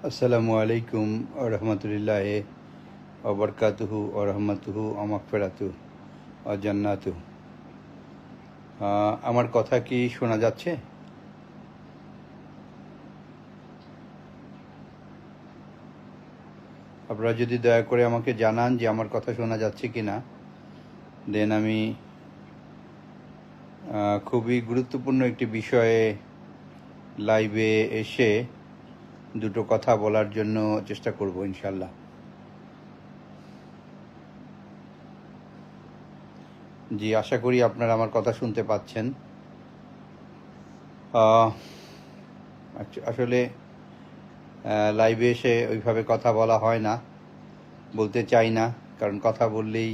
আসসালামু আলাইকুম রহমতুল্লাহ ওবরকাতুহু ও রহমতুহু আমাগফিরাতু ও জান্নাতু। আমার কথা কি শোনা যাচ্ছে? আপনারা যদি দয়া করে আমাকে জানান যে আমার কথা শোনা যাচ্ছে কি না, দেন আমি খুবই গুরুত্বপূর্ণ একটি বিষয়ে লাইভে এসে দুটো কথা বলার জন্য চেষ্টা করব ইনশাল্লাহ। জি, আশা করি আপনারা আমার কথা শুনতে পাচ্ছেন। আসলে লাইভে এসে ওইভাবে কথা বলা হয় না, বলতে চাই না, কারণ কথা বললেই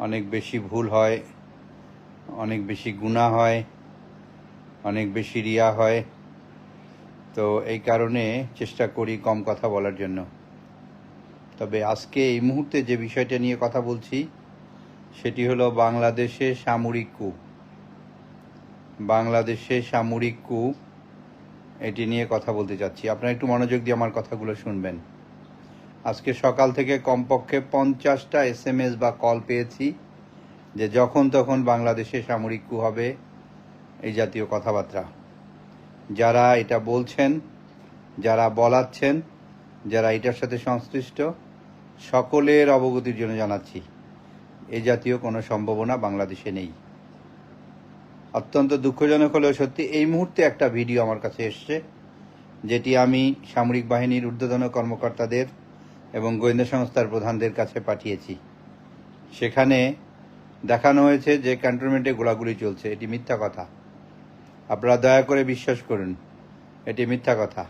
অনেক বেশি ভুল হয়, অনেক বেশি গুনাহ হয়, অনেক বেশি রিয়া হয়। তো এই কারণে চেষ্টা করি কম কথা বলার জন্য। তবে আজকে এই মুহূর্তে যে বিষয়টা নিয়ে কথা বলছি সেটি হলো বাংলাদেশে সামরিক কূ। বাংলাদেশে সামরিক কূ, এটি নিয়ে কথা বলতে চাচ্ছি। আপনারা একটু মনোযোগ দিয়ে আমার কথাগুলো শুনবেন। আজকে সকাল থেকে কমপক্ষে 50টা SMS বা কল পেয়েছি যে যখন তখন বাংলাদেশে সামরিক কূ হবে, এই জাতীয় কথাবার্তা। যারা এটা বলছেন, যারা বলাচ্ছেন, যারা এটার সাথে সংশ্লিষ্ট, সকলের অবগতির জন্য জানাচ্ছি এই জাতীয় কোনো সম্ভাবনা বাংলাদেশে নেই। অত্যন্ত দুঃখজনক হলেও সত্যি, এই মুহূর্তে একটা ভিডিও আমার কাছে এসছে, যেটি আমি সামরিক বাহিনীর ঊর্ধ্বতন কর্মকর্তাদের এবং গোয়েন্দা সংস্থার প্রধানদের কাছে পাঠিয়েছি। সেখানে দেখানো হয়েছে যে ক্যান্টনমেন্টে গোলাগুলি চলছে। এটি মিথ্যা কথা, আপনারা দয়া করে বিশ্বাস করুন, এটি মিথ্যা কথা।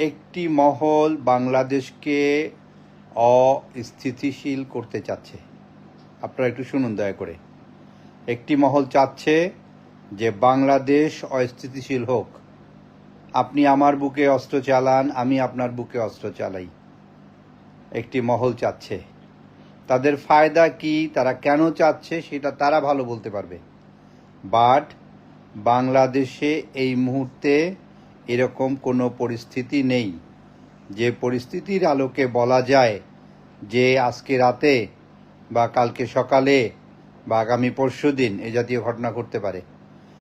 একটি মহল বাংলাদেশকে অস্থিতিশীল করতে চাচ্ছে। আপনারা একটু শুনুন দয়া করে। একটি মহল চাচ্ছে যে বাংলাদেশ অস্থিতিশীল হোক। আপনি আমার বুকে অস্ত্র চালান, আমি আপনার বুকে অস্ত্র চালাই। একটি মহল চাচ্ছে। তাদের ফায়দা কি, তারা কেন চাচ্ছে সেটা তারা ভালো বলতে পারবে। বাট বাংলাদেশে এই মুহূর্তে এরকম কোনো পরিস্থিতি নেই যে পরিস্থিতির আলোকে বলা যায় যে আজকে রাতে বা কালকে সকালে বা আগামী পরশুদিন এই জাতীয় ঘটনা ঘটতে পারে।